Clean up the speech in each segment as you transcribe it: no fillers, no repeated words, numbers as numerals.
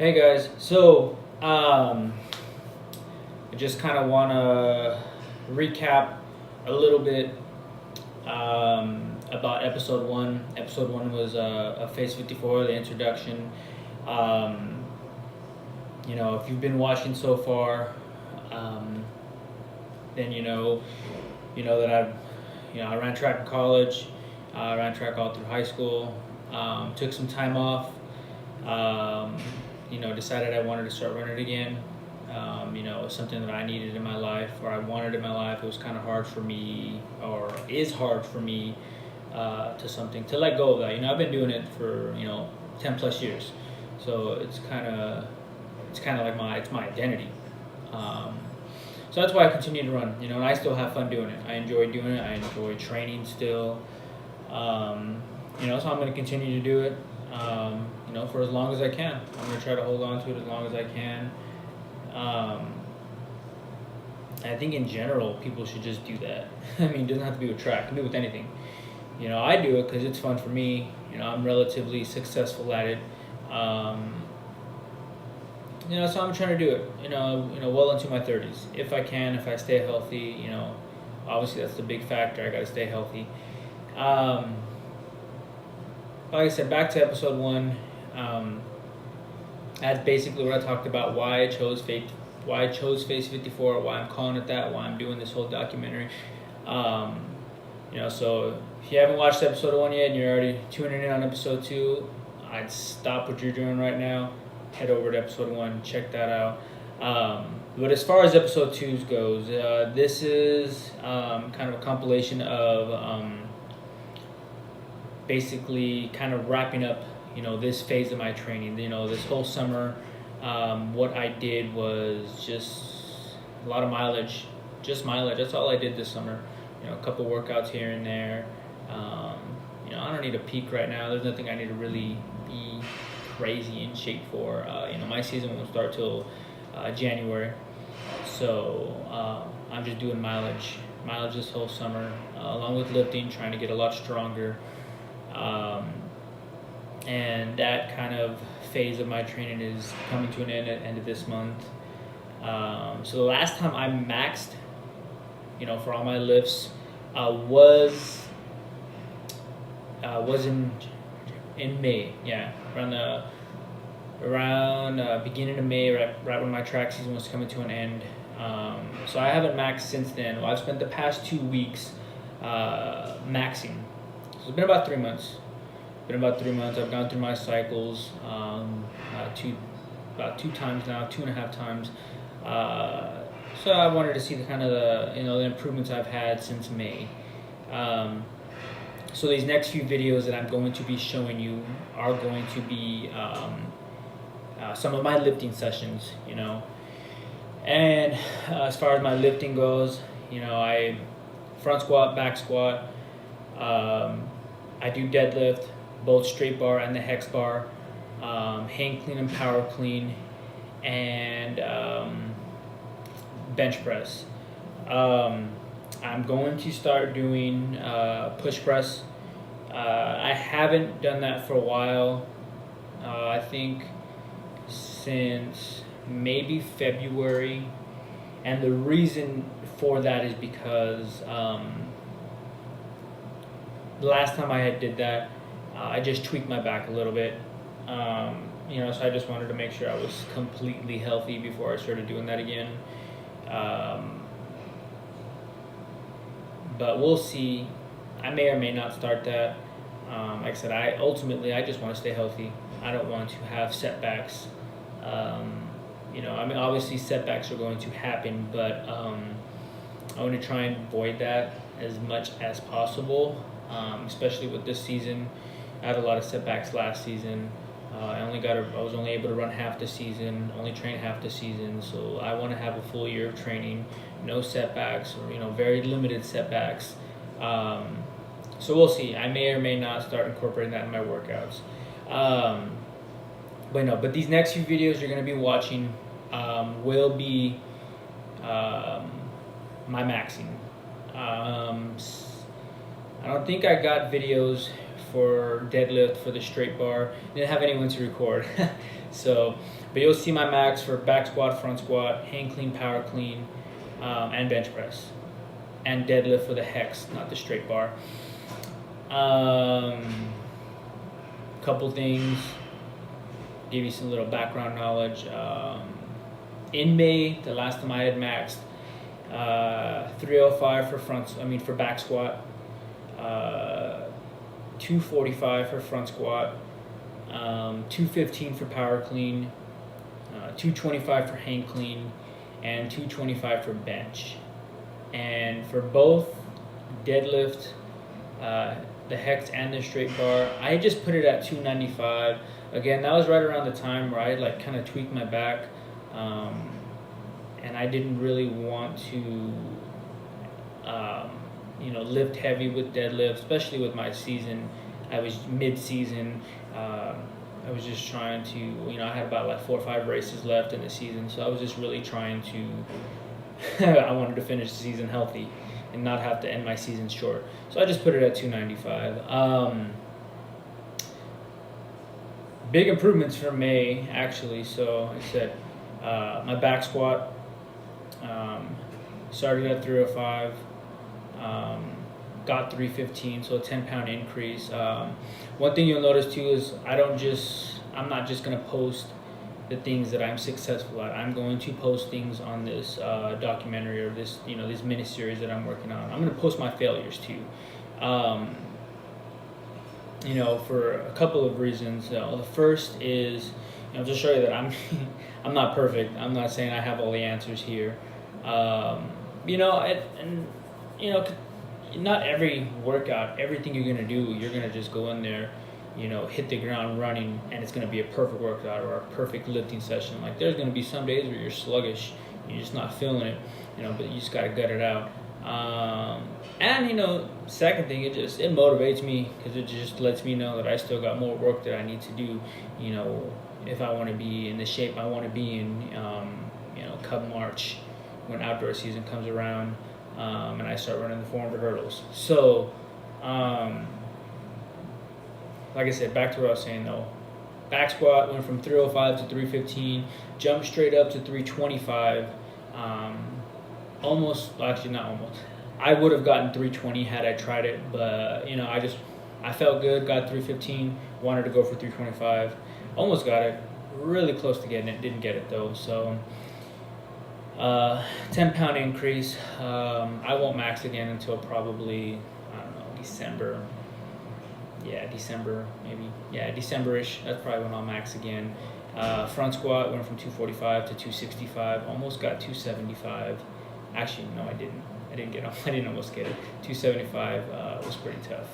Hey guys, so I just kind of want to recap a little bit about episode one. Episode one was a Phase 54, the introduction. If you've been watching so far, then that I ran track in college. I ran track all through high school. Took some time off. Decided I wanted to start running again. It was something that I needed in my life, or I wanted in my life. It was kind of hard for me, or is hard for me, to let go of that. I've been doing it for 10 plus years, so it's kind of like my identity. So that's why I continue to run. And I still have fun doing it. I enjoy doing it. I enjoy training still. So I'm going to continue to do it. For as long as I can. I'm going to try to hold on to it as long as I can. I think in general, people should just do that. It doesn't have to be with track. You can do it with anything. I do it because it's fun for me. I'm relatively successful at it. So I'm trying to do it, well into my 30s. If I can, if I stay healthy, obviously that's the big factor. I got to stay healthy. Like I said, back to episode one. That's basically what I talked about. Why I chose Phase 54. Why I'm calling it that. Why I'm doing this whole documentary. So if you haven't watched episode one yet and you're already tuning in on episode two, I'd stop what you're doing right now. Head over to episode one. Check that out. But as far as episode two goes, this is kind of a compilation of basically kind of wrapping up, this phase of my training. This whole summer, what I did was just a lot of mileage, just mileage. That's all I did this summer. A couple workouts here and there. I don't need a peak right now. There's nothing I need to really be crazy in shape for. My season won't start till January. So I'm just doing mileage this whole summer, along with lifting, trying to get a lot stronger. And that kind of phase of my training is coming to an end at the end of this month. So the last time I maxed, for all my lifts, was in May. Yeah, around beginning of May, right when my track season was coming to an end. So I haven't maxed since then. Well, I've spent the past 2 weeks maxing. So it's been about 3 months. I've gone through my cycles about two times now, 2.5 times. So I wanted to see the kind of the improvements I've had since May. So these next few videos that I'm going to be showing you are going to be some of my lifting sessions. And as far as my lifting goes, I front squat, back squat. I do deadlift, both straight bar and the hex bar, hang clean and power clean, and bench press. I'm going to start doing push press. I haven't done that for a while. I think since maybe February, and the reason for that is because the last time I did that, I just tweaked my back a little bit. So I just wanted to make sure I was completely healthy before I started doing that again. But we'll see. I may or may not start that. Like I said, I just want to stay healthy. I don't want to have setbacks. Obviously setbacks are going to happen, but I want to try and avoid that as much as possible. Especially with this season. I had a lot of setbacks last season. I was only able to run half the season, only train half the season. So I want to have a full year of training, no setbacks, or very limited setbacks. So we'll see. I may or may not start incorporating that in my workouts. But these next few videos you're going to be watching will be my maxing. I don't think I got videos for deadlift for the straight bar. Didn't have anyone to record. So, but you'll see my max for back squat, front squat, hang clean, power clean, and bench press. And deadlift for the hex, not the straight bar. Couple things, give you some little background knowledge. In May, the last time I had maxed, 305 for back squat, 245 for front squat, 215 for power clean, 225 for hang clean, and 225 for bench. And for both deadlift, the hex and the straight bar, I just put it at 295. Again, that was right around the time where I like kind of tweaked my back, and I didn't really want to lift heavy with deadlift, especially with my season. I was mid-season. I was just trying to, I had about like 4 or 5 races left in the season, so I was just really trying to, I wanted to finish the season healthy and not have to end my season short. So I just put it at 295. Big improvements for May, actually. So like I said, my back squat started at 305, got 315, so a 10-pound increase. One thing you'll notice too is I'm not just gonna post the things that I'm successful at. I'm going to post things on this documentary or this this mini series that I'm working on. I'm gonna post my failures too. For a couple of reasons. The first is, to show you that I'm not perfect. I'm not saying I have all the answers here. Not every workout, everything you're gonna do, you're gonna just go in there, hit the ground running, and it's gonna be a perfect workout or a perfect lifting session. Like there's gonna be some days where you're sluggish, you're just not feeling it, but you just gotta gut it out. Second thing, it motivates me because it just lets me know that I still got more work that I need to do, if I want to be in the shape I want to be in, come March when outdoor season comes around, and I start running the 400 hurdles. So, like I said, back to what I was saying though, back squat went from 305 to 315, jumped straight up to 325, I would have gotten 320 had I tried it, but I felt good, got 315, wanted to go for 325, almost got it, really close to getting it, didn't get it though. So 10-pound increase. I won't max again until probably, December. December maybe. December-ish, that's probably when I'll max again. Front squat went from 245 to 265, almost got 275. Actually, no, I didn't. I didn't almost get it. 275 was pretty tough.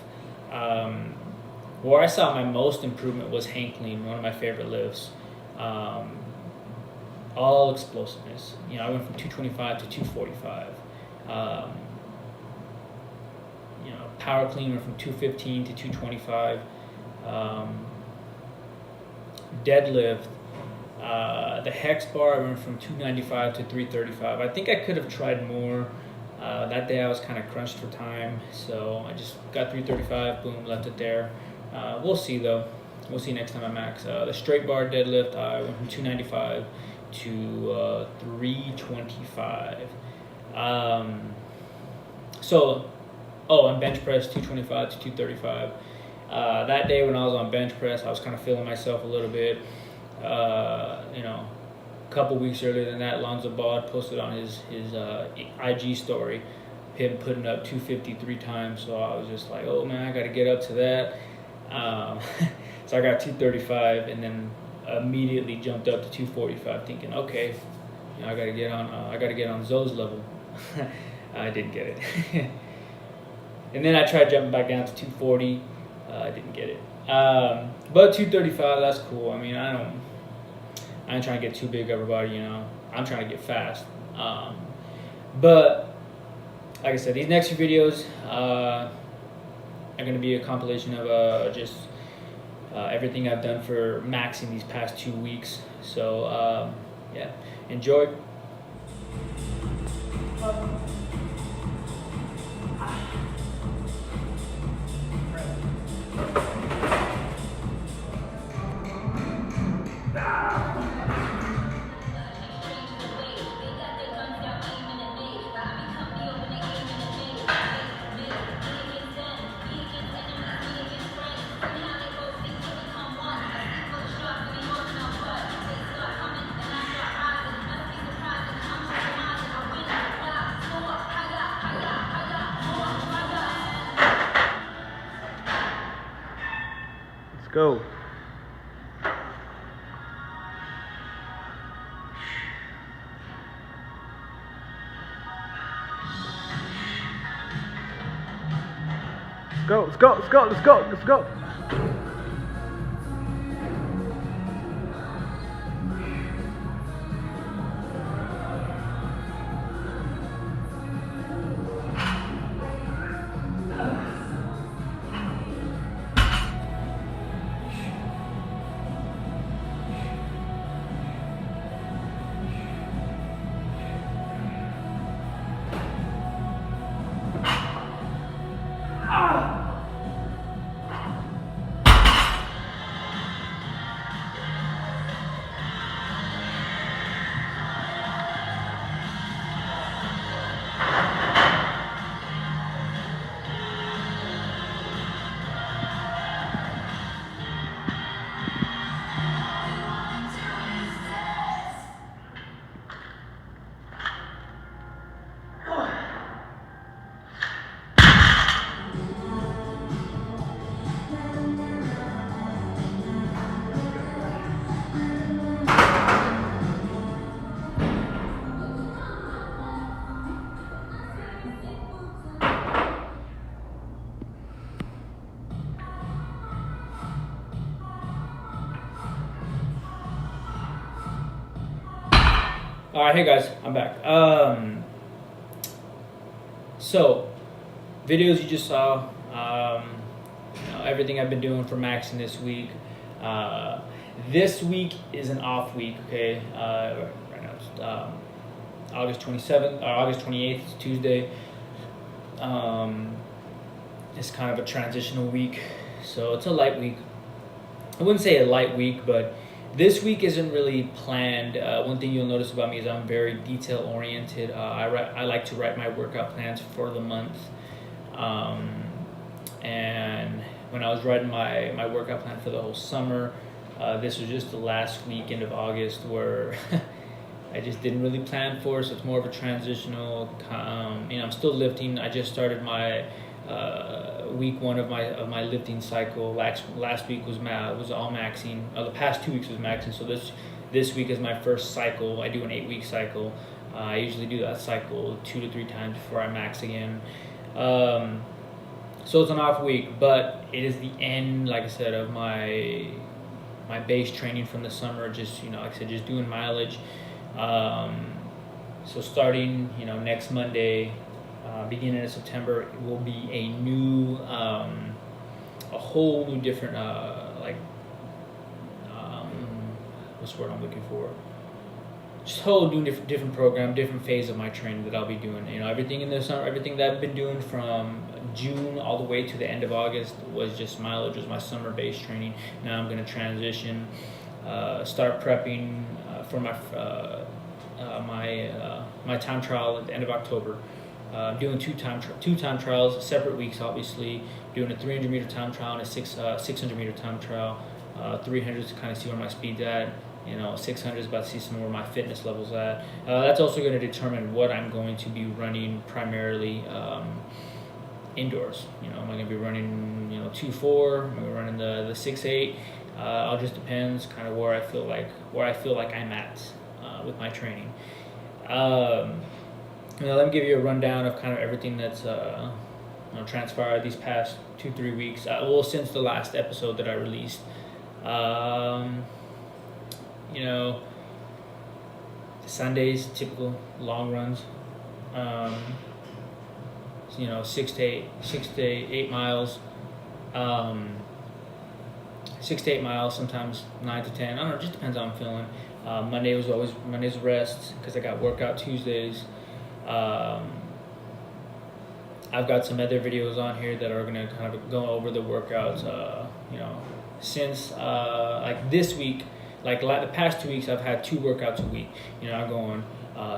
Where I saw my most improvement was hang clean, one of my favorite lifts. All explosiveness. I went from 225 to 245. Power clean went from 215 to 225. Deadlift. The hex bar I went from 295 to 335. I think I could have tried more. That day I was kind of crunched for time, so I just got 335, boom, left it there. We'll see though. We'll see next time I max. The straight bar deadlift, I went from 295 to 325. And bench press 225 to 235. That day when I was on bench press, I was kind of feeling myself a little bit. A couple weeks earlier than that, Lonzo Ball posted on his IG story him putting up 250 3 times. So I was just like, oh man, I got to get up to that. So I got 235 and then immediately jumped up to 245, thinking, okay, I got to get on Zoe's level. I didn't get it. And then I tried jumping back down to 240. I didn't get it. But 235, that's cool. I mean, I ain't trying to get too big of a body, I'm trying to get fast. But like I said, these next few videos are going to be a compilation of just everything I've done for maxing these past 2 weeks. So enjoy. Right. Go. Let's go, let's go, let's go, let's go. All right, hey guys, I'm back. So videos you just saw, everything I've been doing for maxing this week. This week is an off week, okay? Right now it's August 27th or August 28th, it's Tuesday. It's kind of a transitional week, so it's a light week. I wouldn't say a light week, but this week isn't really planned. One thing you'll notice about me is I'm very detail oriented. I like to write my workout plans for the month. And when I was writing my workout plan for the whole summer, this was just the last weekend of August where I just didn't really plan for, so it's more of a transitional. I'm still lifting. I just started my week one of my lifting cycle. Last week was all maxing. The past 2 weeks was maxing. So this week is my first cycle. I do an 8-week cycle. I usually do that cycle 2 to 3 times before I max again. So it's an off week, but it is the end, like I said, of my base training from the summer. Just like I said, just doing mileage. So starting next Monday, beginning of September, it will be a new, a whole new different, what's the word I'm looking for? Just a whole new different program, different phase of my training that I'll be doing. Everything in the summer, everything that I've been doing from June all the way to the end of August was just mileage, was my summer base training. Now I'm going to transition, start prepping for my time trial at the end of October. Doing two time trials, separate weeks, obviously. Doing a 300 meter time trial and a 600 meter time trial. 300 to kind of see where my speed's at. 600 is about to see some where my fitness level's at. That's also going to determine what I'm going to be running primarily indoors. Am I going to be running 2.4? Am I going to be running the 6.8? All just depends kind of where I feel like I'm at with my training. Let me give you a rundown of kind of everything that's transpired these past 2-3 weeks. Since the last episode that I released. Sundays, typical long runs. 6 to 8 miles. 6 to 8 miles, sometimes 9 to 10. I don't know, it just depends how I'm feeling. Monday's rest because I got workout Tuesdays. I've got some other videos on here that are going to kind of go over the workouts. Since like this week, like the past 2 weeks, I've had 2 workouts a week. I'm going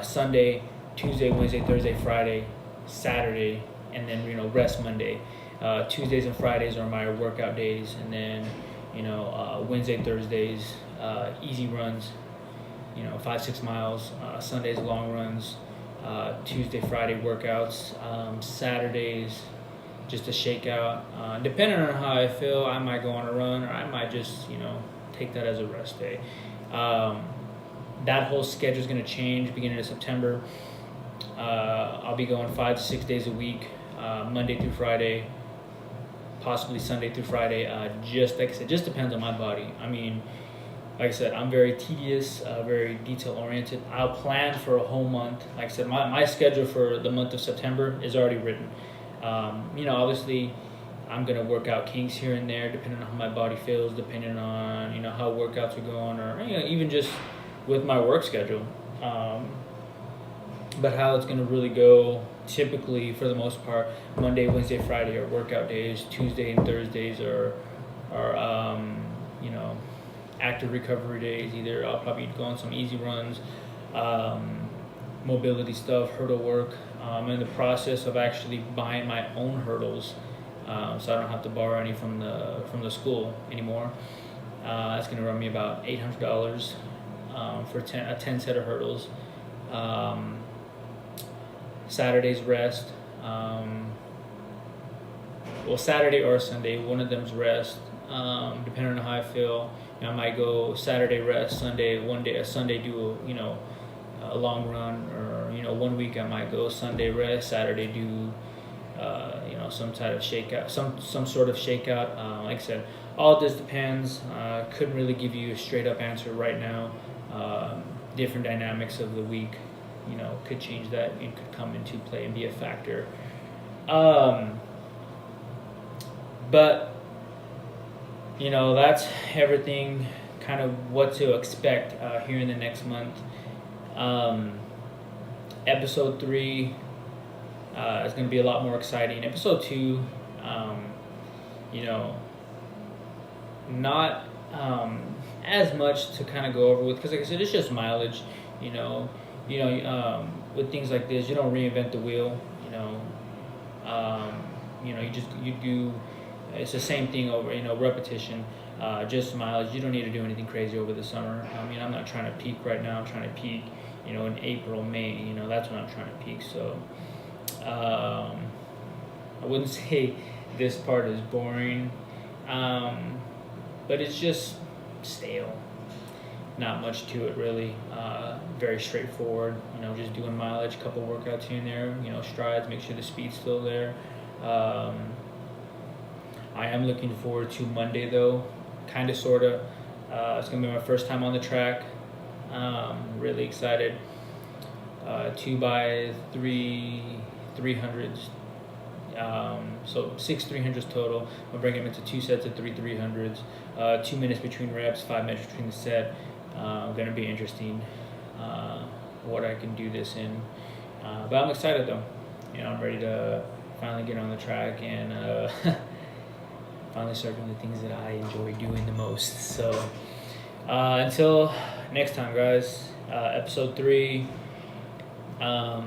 Sunday, Tuesday, Wednesday, Thursday, Friday, Saturday, and then rest Monday. Tuesdays and Fridays are my workout days, and then Wednesday, Thursdays, easy runs, 5-6 miles. Sundays, long runs. Tuesday, Friday workouts. Saturdays, just to shake out. Depending on how I feel, I might go on a run, or I might just, take that as a rest day. That whole schedule is going to change beginning of September. I'll be going 5 to 6 days a week, Monday through Friday, possibly Sunday through Friday. Just like I said, just depends on my body. I mean, like I said, I'm very tedious, very detail oriented. I'll plan for a whole month. Like I said, my schedule for the month of September is already written. Obviously, I'm gonna work out kinks here and there, depending on how my body feels, depending on how workouts are going, or even just with my work schedule. But how it's gonna really go, typically for the most part, Monday, Wednesday, Friday are workout days. Tuesday and Thursdays are active recovery days. Either I'll probably go on some easy runs, mobility stuff, hurdle work. I'm in the process of actually buying my own hurdles, so I don't have to borrow any from the school anymore. It's going to run me about $800 for a 10 set of hurdles. Saturday's rest. Saturday or Sunday, one of them's rest. Depending on how I feel, I might go Saturday rest, Sunday Sunday do a long run, or 1 week I might go Sunday rest, Saturday do some type of shakeout, some sort of shakeout. Like I said, all this depends. Couldn't really give you a straight up answer right now. Different dynamics of the week, could change that and could come into play and be a factor. But that's everything, kind of what to expect here in the next month. Episode 3 is going to be a lot more exciting. Episode 2, not as much to kind of go over with, because like I said, it's just mileage. With things like this, you don't reinvent the wheel. You do. It's the same thing over, repetition, just mileage. You don't need to do anything crazy over the summer. I'm not trying to peak right now. I'm trying to peak, in April, May. That's when I'm trying to peak. So, I wouldn't say this part is boring, but it's just stale. Not much to it really. Very straightforward. Just doing mileage, couple workouts here and there. Strides. Make sure the speed's still there. I am looking forward to Monday though, kind of, sort of. It's going to be my first time on the track. Really excited. 2x3 300s. So 6 300s total. I'll bring them into 2 sets of 3 300s. 2 minutes between reps, 5 minutes between the set. Going to be interesting what I can do this in. But I'm excited though. I'm ready to finally get on the track and finally start doing the things that I enjoy doing the most. So until next time, guys, episode 3. I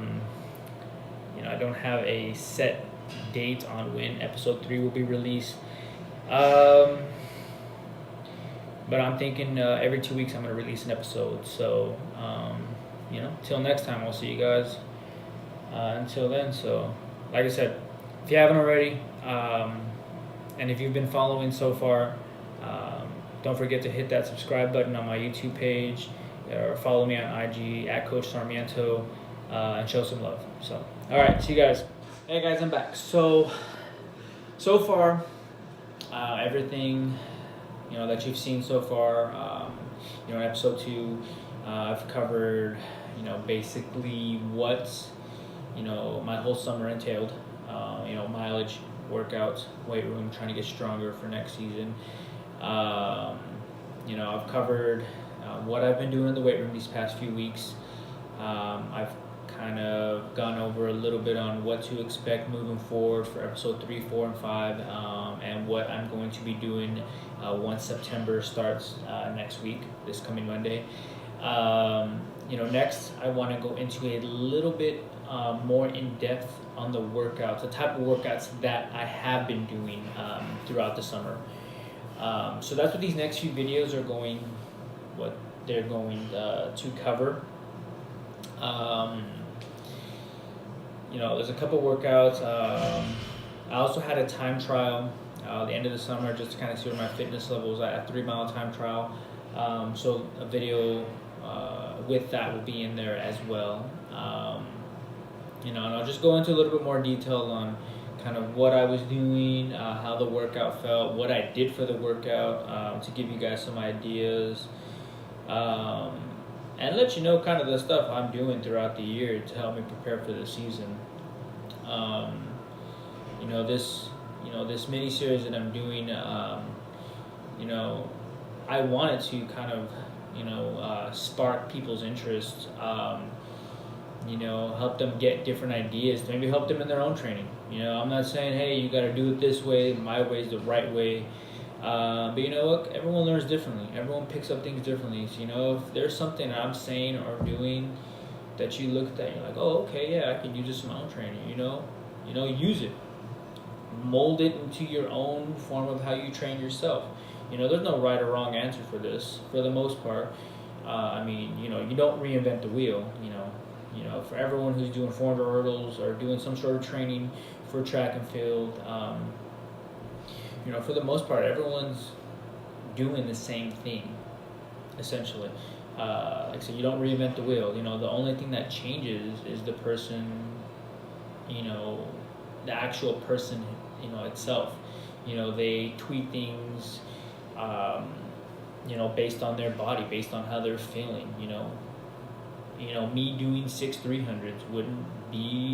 don't have a set date on when episode 3 will be released. But I'm thinking every 2 weeks I'm going to release an episode. So, till next time, I'll see you guys. Until then, so like I said, if you haven't already, and if you've been following so far, don't forget to hit that subscribe button on my YouTube page, or follow me on IG at Coach Sarmiento, and show some love. So, all right, see you guys. Hey guys, I'm back. So far, everything that you've seen so far, in episode 2, I've covered basically what my whole summer entailed. Mileage, workouts, weight room, trying to get stronger for next season. I've covered what I've been doing in the weight room these past few weeks. I've kind of gone over a little bit on what to expect moving forward for episode 3, 4, and 5, and what I'm going to be doing once September starts next week, this coming Monday. Next I want to go into a little bit more in depth on the workouts, the type of workouts that I have been doing throughout the summer. So that's what these next few videos are going to cover. There's a couple workouts. I also had a time trial the end of the summer just to kind of see where my fitness level was at, a 3 mile time trial. So a video with that will be in there as well. And I'll just go into a little bit more detail on kind of what I was doing, how the workout felt, what I did for the workout, to give you guys some ideas, and let you know kind of the stuff I'm doing throughout the year to help me prepare for the season. This mini series that I'm doing, I wanted to kind of, spark people's interest, help them get different ideas, maybe help them in their own training. I'm not saying, hey, you got to do it this way, my way is the right way. But you know what? Everyone learns differently. Everyone picks up things differently. So, if there's something that I'm saying or doing that you look at and you're like, oh, okay, yeah, I can use this in my own training, use it. Mold it into your own form of how you train yourself. There's no right or wrong answer for this, for the most part. You don't reinvent the wheel, for everyone who's doing 400 hurdles or doing some sort of training for track and field, for the most part, everyone's doing the same thing, essentially. Like I said, you don't reinvent the wheel. The only thing that changes is the person, the actual person, itself. They tweak things, based on their body, based on how they're feeling. Me doing 6 300s wouldn't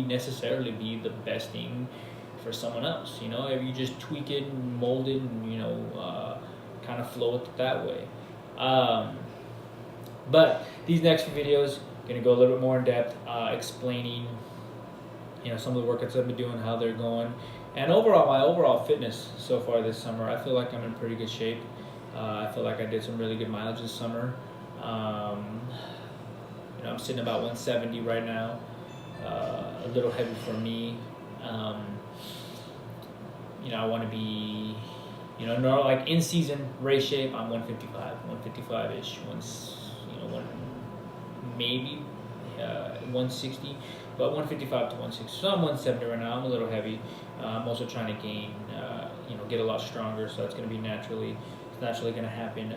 necessarily be the best thing for someone else. If you just tweak it and mold it and kind of flow it that way. But these next few videos gonna go a little bit more in depth, explaining some of the workouts I've been doing, how they're going, and my overall fitness so far this summer. I feel like I'm in pretty good shape. I feel like I did some really good mileage this summer. I'm sitting about 170 right now, a little heavy for me. I want to be, like in season race shape. I'm 155-ish, maybe 160, but 155 to 160. So I'm 170 right now. I'm a little heavy. I'm also trying to gain, get a lot stronger. So it's going to be naturally going to happen.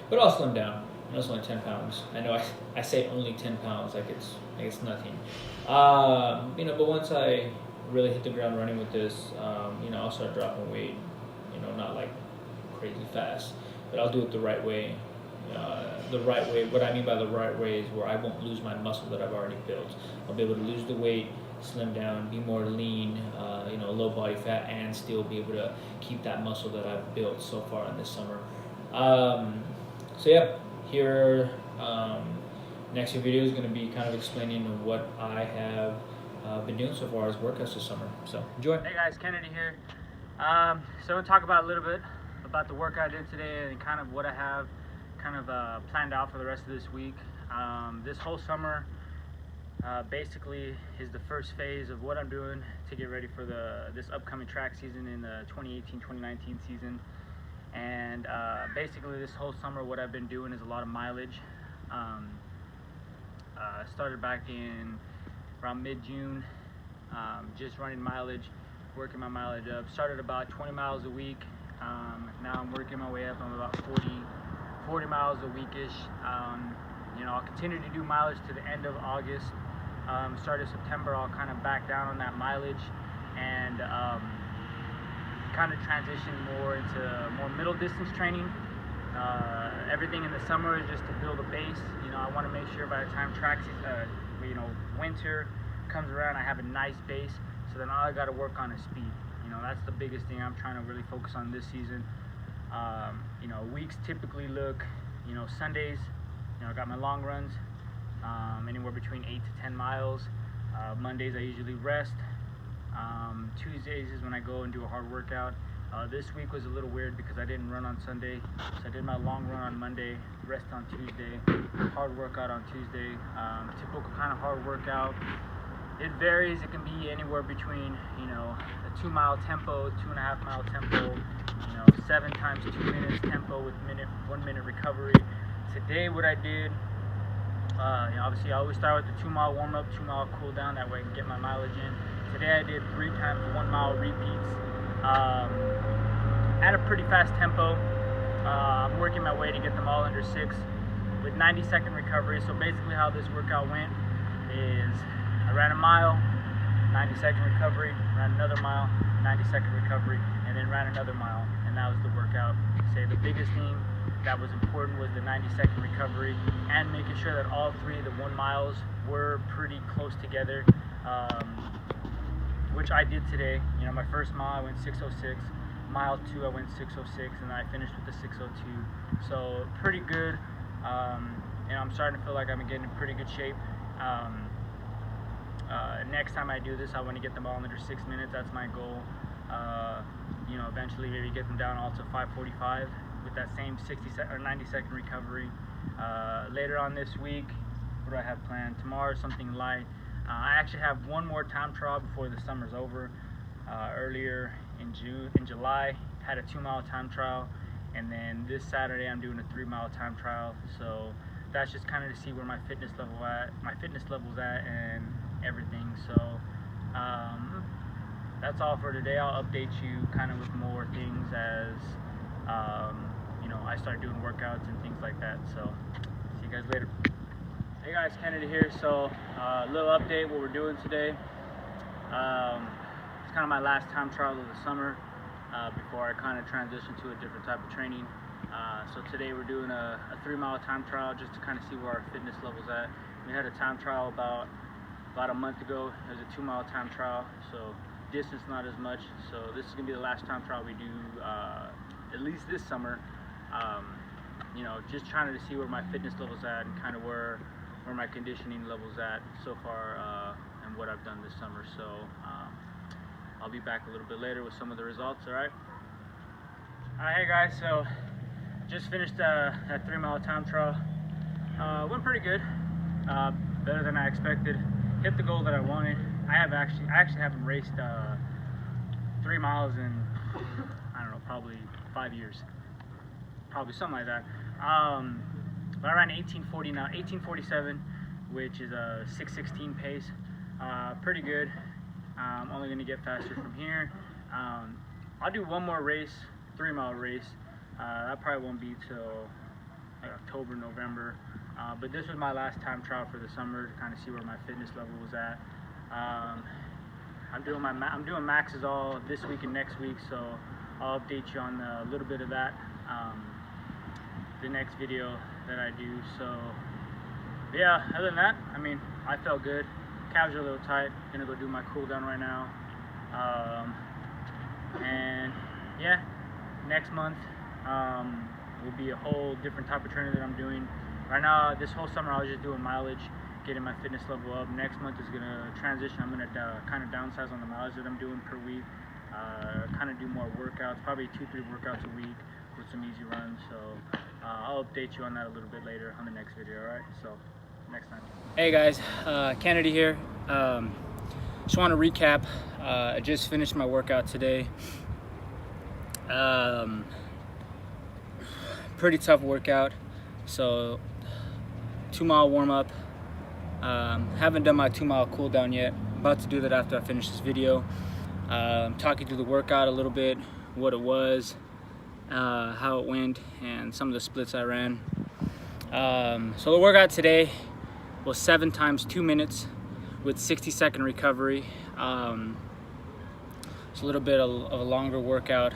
But I'll slim down. It's only 10 pounds. I know I say only 10 pounds like it's nothing. But once I really hit the ground running with this, I'll start dropping weight. Not like crazy fast, but I'll do it the right way. The right way. What I mean by the right way is where I won't lose my muscle that I've already built. I'll be able to lose the weight, slim down, be more lean, low body fat, and still be able to keep that muscle that I've built so far in this summer. Here, next few videos is going to be kind of explaining what I have been doing so far as workouts this summer. So enjoy. Hey guys, Kennedy here. So I'm going to talk about a little bit about the workout I did today and kind of what I have kind of planned out for the rest of this week. This whole summer basically is the first phase of what I'm doing to get ready for this upcoming track season in the 2018-2019 season. And basically this whole summer what I've been doing is a lot of mileage. Started back in around mid-June, just running mileage, working my mileage up. Started about 20 miles a week. Now I'm working my way up. I'm about 40 miles a weekish. I'll continue to do mileage to the end of August. Start of September, I'll kind of back down on that mileage and kind of transition more into more middle distance training. Everything in the summer is just to build a base. I want to make sure by the time winter comes around, I have a nice base. So then all I got to work on is speed. That's the biggest thing I'm trying to really focus on this season. Weeks typically look, Sundays, I got my long runs, anywhere between 8 to 10 miles. Mondays I usually rest. Tuesdays is when I go and do a hard workout. This week was a little weird because I didn't run on Sunday, so I did my long run on Monday, rest on Tuesday, hard workout on Tuesday. Typical kind of hard workout. It varies. It can be anywhere between, a 2 mile tempo, 2.5 mile tempo, 7 times 2 minutes tempo with 1 minute recovery. Today what I did, obviously I always start with the 2 mile warm up, 2 mile cool down, that way I can get my mileage in. Today I did 3 times 1 mile repeats at a pretty fast tempo. I'm working my way to get them all under 6 with 90-second recovery. So basically how this workout went is I ran a mile, 90-second recovery, ran another mile, 90-second recovery, and then ran another mile, and that was the workout. Say the biggest thing that was important was the 90-second recovery and making sure that all 3 of the 1 miles were pretty close together, which I did today. You know, my first mile I went 6:06, mile 2 I went 6:06, and then I finished with the 6:02. So pretty good. And I'm starting to feel like I'm getting in pretty good shape. Next time I do this, I want to get them all under 6 minutes. That's my goal. You know, eventually maybe get them down all to 5:45 with that same 90-second recovery. Later on this week, what do I have planned? Tomorrow, something light. I actually have one more time trial before the summer's over. Earlier in July, had a 2-mile time trial, and then this Saturday I'm doing a 3-mile time trial. So that's just kind of to see where my fitness level's at, and everything. So that's all for today. I'll update you kind of with more things as you know, I start doing workouts and things like that. So see you guys later. Hey guys, Kennedy here. So a little update what we're doing today. It's kind of my last time trial of the summer before I kind of transition to a different type of training. So today we're doing a 3-mile time trial just to kind of see where our fitness level's at. We had a time trial about a month ago. It was a 2-mile time trial, so distance not as much. So this is gonna be the last time trial we do, at least this summer. You know, just trying to see where my fitness level's at and kind of where my conditioning level's at so far, and what I've done this summer. So I'll be back a little bit later with some of the results. All right. Hey guys, so just finished that 3-mile time trial. Went pretty good, better than I expected. Hit the goal that I wanted. I actually haven't raced 3 miles in, I don't know, probably 5 years, probably something like that. But I ran 18:47, which is a 6:16 pace. Pretty good. I'm only going to get faster from here. I'll do one more race, 3-mile race. That probably won't be till like October, November. But this was my last time trial for the summer to kind of see where my fitness level was at. I'm doing maxes all this week and next week, so I'll update you on a little bit of that the next video that I do. So yeah, other than that, I mean, I felt good. Calves are a little tight. Gonna go do my cool down right now. And yeah, next month will be a whole different type of training that I'm doing. Right now, this whole summer I was just doing mileage, getting my fitness level up. Next month is gonna transition. I'm gonna kind of downsize on the mileage that I'm doing per week. Kind of do more workouts, probably 2-3 workouts a week with some easy runs. So I'll update you on that a little bit later on the next video. All right, so next time. Hey guys, Kennedy here. Just want to recap. I just finished my workout today. Pretty tough workout. So 2-mile warm up. Haven't done my 2-mile cool down yet. About to do that after I finish this video. Talking through the workout a little bit, what it was, how it went, and some of the splits I ran. So the workout today was 7 times 2 minutes with 60-second recovery. It's a little bit of a longer workout.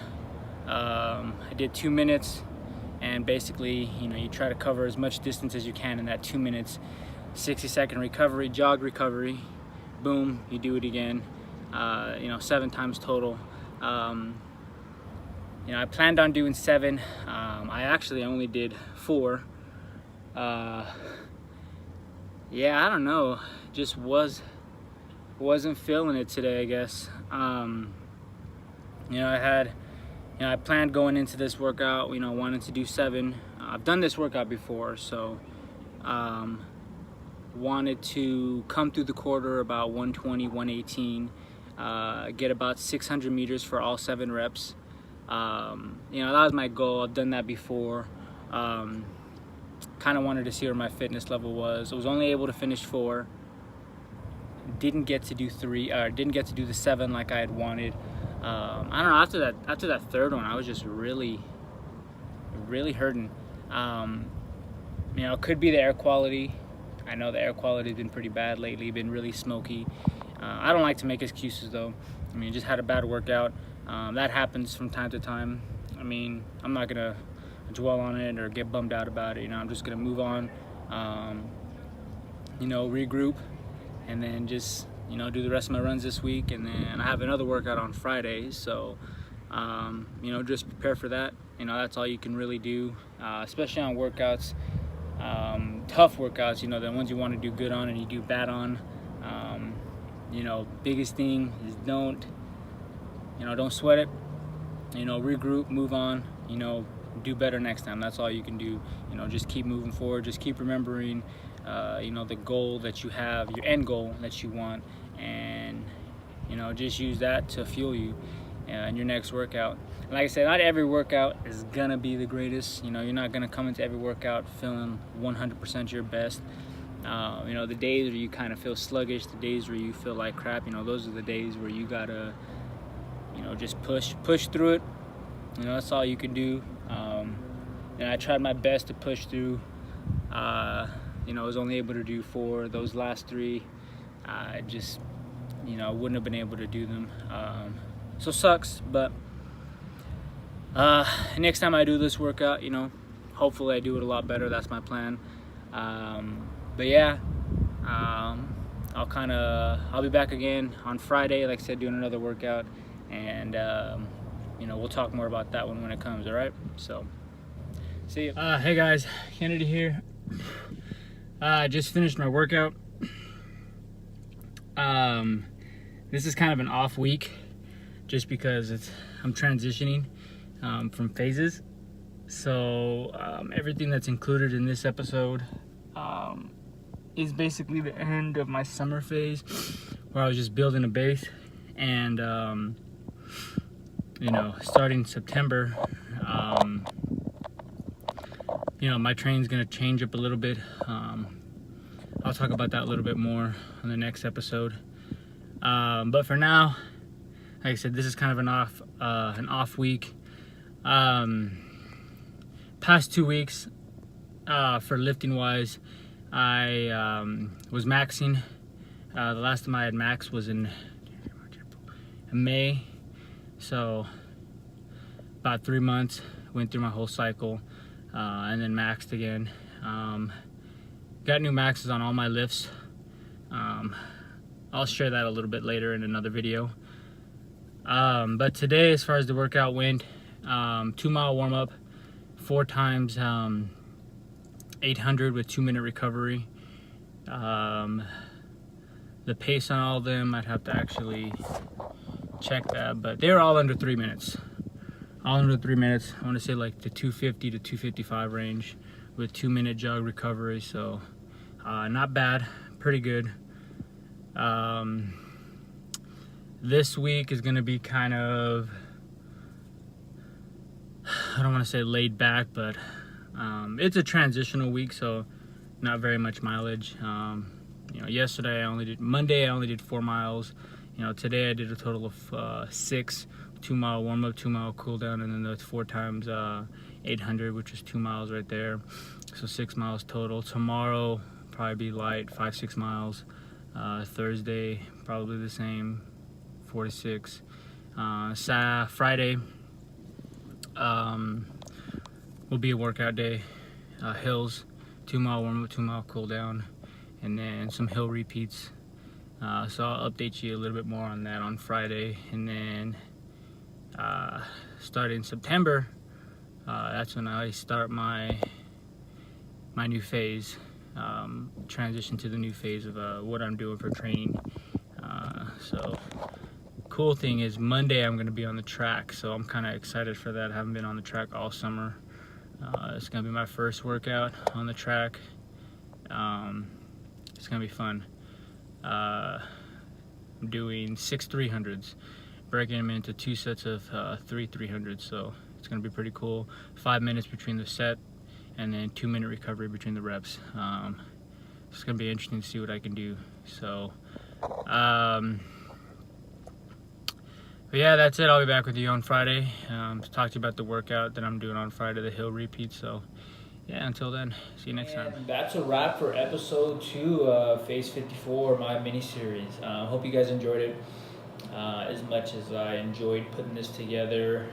I did 2 minutes, and basically, you know, you try to cover as much distance as you can in that 2 minutes. 60-second recovery, jog recovery, boom, you do it again. You know, 7 times total. You know, I planned on doing 7. I actually only did 4. Yeah, I don't know. Just wasn't feeling it today, I guess. You know, I planned going into this workout, you know, wanting to do 7. I've done this workout before, so wanted to come through the quarter about 120, 118, get about 600 meters for all 7 reps. You know, that was my goal. I've done that before. Kind of wanted to see where my fitness level was. I was only able to finish 4. Didn't get to do didn't get to do the 7 like I had wanted. I don't know. After that third one, I was just really hurting. Could be the air quality. I know the air quality has been pretty bad lately. Been really smoky. I don't like to make excuses though. I mean, just had a bad workout. That happens from time to time. I mean, I'm not gonna dwell on it or get bummed out about it. I'm just gonna move on. Regroup, and then just do the rest of my runs this week, and then I have another workout on Friday. So just prepare for that. That's all you can really do, especially on workouts, tough workouts. The ones you want to do good on and you do bad on. Biggest thing is don't sweat it. Regroup, move on. Do better next time. That's all you can do. Just keep moving forward. Just keep remembering the goal that you have, your end goal that you want, and just use that to fuel you in your next workout. And like I said, not every workout is gonna be the greatest. You're not gonna come into every workout feeling 100% your best. The days where you kind of feel sluggish, the days where you feel like crap, those are the days where you gotta just push through it. That's all you can do. And I tried my best to push through. I was only able to do 4. Those last 3, I just, wouldn't have been able to do them. So sucks, but next time I do this workout, hopefully I do it a lot better. That's my plan. But yeah, I'll be back again on Friday, like I said, doing another workout, and we'll talk more about that one when it comes. All right, so see you. Hey guys, Kennedy here. I just finished my workout. This is kind of an off week, just because I'm transitioning from phases. So everything that's included in this episode is basically the end of my summer phase, where I was just building a base, and starting September, my training's gonna change up a little bit. I'll talk about that a little bit more on the next episode. But for now, like I said, this is kind of an off week. Past 2 weeks, for lifting wise, I was maxing. The last time I had max was in May, so about 3 months. Went through my whole cycle, and then maxed again. Got new maxes on all my lifts. I'll share that a little bit later in another video. But today, as far as the workout went, 2-mile warm-up, 4 times 800 with 2-minute recovery. The pace on all of them, I'd have to actually check that, but they're all under 3 minutes. All under 3 minutes. I want to say like the 250 to 255 range with 2-minute jog recovery. So not bad, pretty good. This week is going to be kind of, I don't want to say laid back, but it's a transitional week, so not very much mileage. Monday I only did 4 miles. Today I did a total of 6, 2-mile warm up, 2-mile cool down, and then the 4 times 800, which is 2 miles right there. So 6 miles total. Tomorrow probably be light, 5-6 miles. Thursday probably the same, 4 to 6. Friday will be a workout day. Hills, 2-mile warm up, 2-mile cool down, and then some hill repeats. So I'll update you a little bit more on that on Friday. And then starting September, that's when I start my new phase, transition to the new phase of what I'm doing for training. So cool thing is Monday I'm going to be on the track, so I'm kind of excited for that. I haven't been on the track all summer. It's going to be my first workout on the track. It's going to be fun. I'm doing 6 300s, breaking them into 2 sets of 3 300s, so it's going to be pretty cool. 5 minutes between the set, and then 2-minute recovery between the reps. It's going to be interesting to see what I can do. So But yeah, that's it. I'll be back with you on Friday. To talk to you about the workout that I'm doing on Friday, the hill repeat. So yeah, until then, see you next time. And that's a wrap for episode 2 of Phase 54, my mini series. Hope you guys enjoyed it as much as I enjoyed putting this together.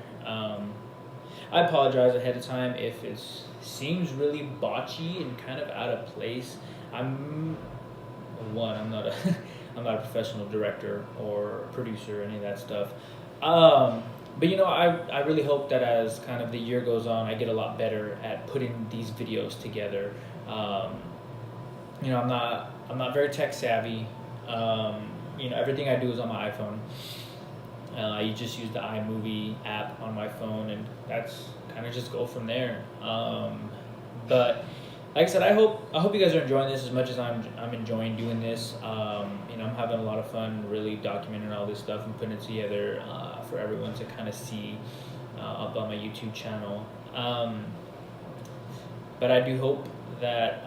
I apologize ahead of time if it seems really botchy and kind of out of place. I'm not a I'm not a professional director or producer or any of that stuff. But I really hope that as kind of the year goes on, I get a lot better at putting these videos together. I'm not very tech savvy. Everything I do is on my iPhone. I just use the iMovie app on my phone, and that's kind of just go from there. But like I said, I hope you guys are enjoying this as much as I'm enjoying doing this. I'm having a lot of fun really documenting all this stuff and putting it together for everyone to kind of see up on my YouTube channel. But I do hope that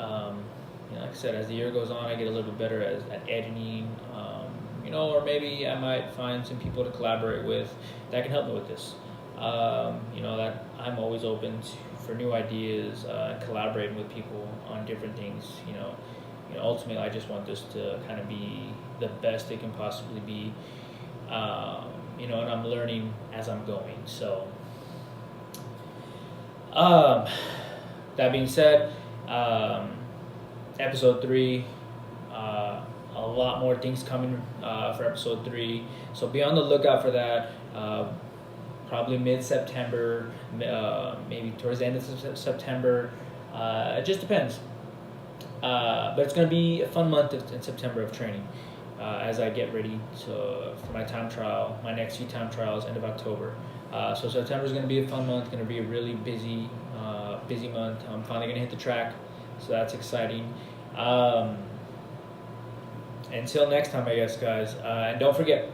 like I said, as the year goes on, I get a little bit better at editing. Or maybe I might find some people to collaborate with that can help me with this. That I'm always open for new ideas, collaborating with people on different things. Ultimately, I just want this to kind of be the best it can possibly be. And I'm learning as I'm going. So, that being said, episode 3. A lot more things coming for episode 3, so be on the lookout for that. Probably mid-September, maybe towards the end of September. It just depends. But it's going to be a fun month in September of training as I get ready for my time trial, my next few time trials, end of October. So September is going to be a fun month, going to be a really busy month. I'm finally going to hit the track, so that's exciting. Until next time, I guess, guys. And don't forget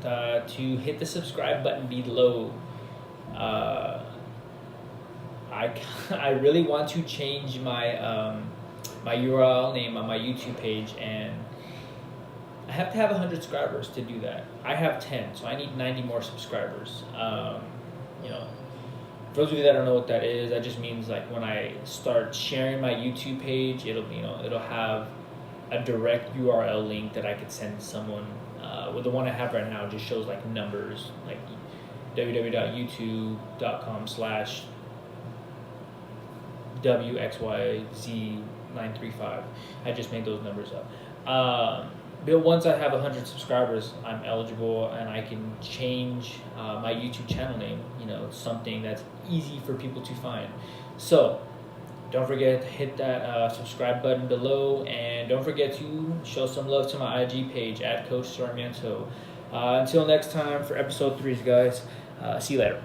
to hit the subscribe button below. I really want to change my my URL name on my YouTube page, and I have to have 100 subscribers to do that. I have 10, so I need 90 more subscribers. For those of you that don't know what that is, that just means like when I start sharing my YouTube page, it'll have a direct URL link that I could send someone. With the one I have right now, it just shows like numbers, like www.youtube.com/WXYZ935. I just made those numbers up. But once I have 100 subscribers, I'm eligible and I can change my YouTube channel name. It's something that's easy for people to find. So don't forget to hit that subscribe button below, and don't forget to show some love to my IG page at Coach Sarmiento. Until next time for episode 3, guys. See you later.